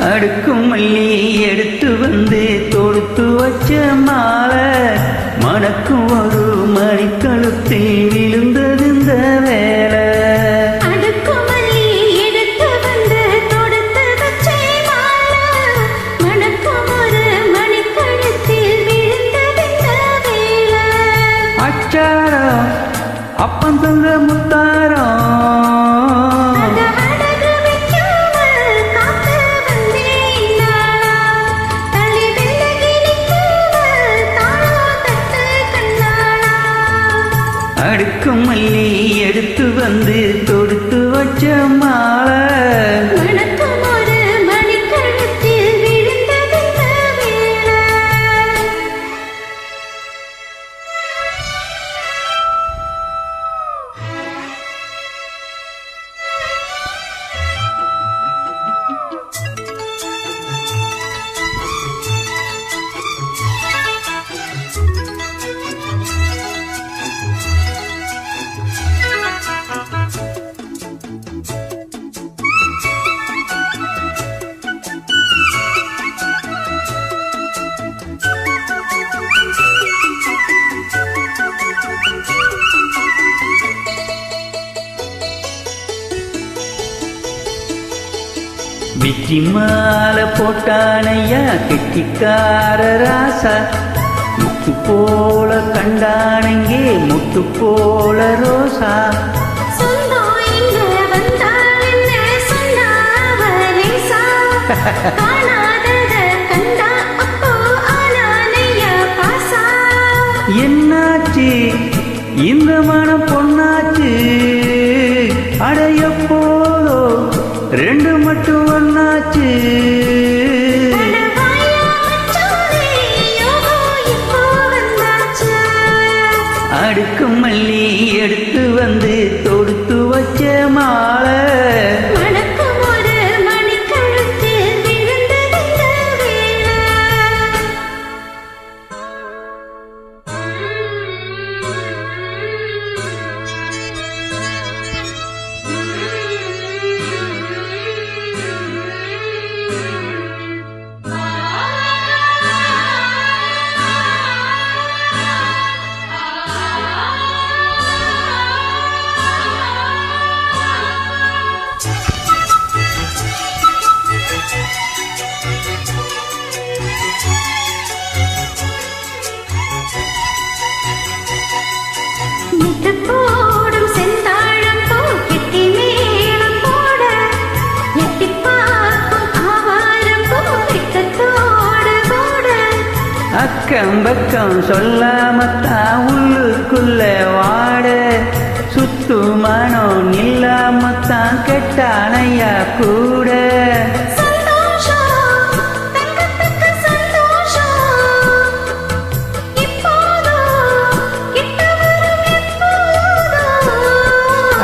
அடுக்கும் மல்லி எடுத்து வந்து தொடுத்து வச்ச மாலை மணக்கும் ஒரு மணிக்கழுத்தில் விழுந்தது இந்த வேலை. அடுக்கும் மல்லி எடுத்து வந்து தொடுத்து வச்ச மாலை மணக்கும் ஒரு மணிக்கழுத்தில் விழுந்தது இந்த வேலை. அச்சாரம் அப்பன் தங்க முத்தாரம் அடுக்கும் மல்லி எடுத்து வந்து தொடுத்து வச்ச மாலை மணக்கும் ஒரு மணிக்கழுத்தில் விழுந்தது இந்த வேலை. வெற்றி மாலை போட்டானையா கெட்டிக்கார ராசா முத்து போல கண்டானங்கே முத்து போல ரோசா. என்னாச்சு இந்த மனம் பொன்னாச்சு அடைய போதோ ரெண்டு மட்டும் ஒன்னாச்சு. அடுக்கும் மல்லி எடுத்து வந்து தொடுத்து வச்ச மாலை மணக்கும் ஒரு மணிக்கழுத்தில் விழுந்தது இந்த வேலை. முட்டுப்போடும் செந்தாழம் போ கெட்டி மேளம் போட எட்டிப் பார்க்கும் ஆவாரம் போ வெட்கத்தோடு போட. அக்கம் பக்கம் சொல்லாமத்தான் உள்ளுக்குள்ள வாட சுத்து மனம் நில்லாமத்தான் கெட்டானையா கூட.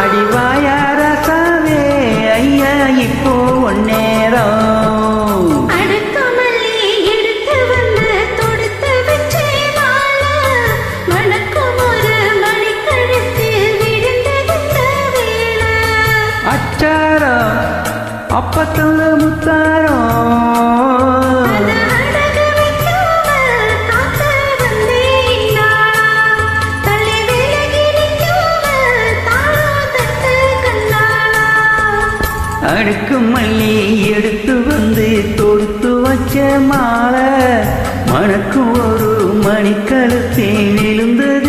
அடிவாயா ரசாவே ஐயா இப்போ ஒன்னேரம் அடுக்கும் மல்லி எடுத்து வந்து தொடுத்து வச்ச மாலை மணக்கும் ஒரு மணிக்கழுத்தில் விழுந்தது இந்த வேலை. அச்சாரம் அப்பத்தங்க முத்தாரம் அடுக்கும் மல்லி எடுத்து வந்து தொடுத்து வச்ச மாலை மணக்கும் ஒரு மணிக்கழுத்தில் விழுந்தது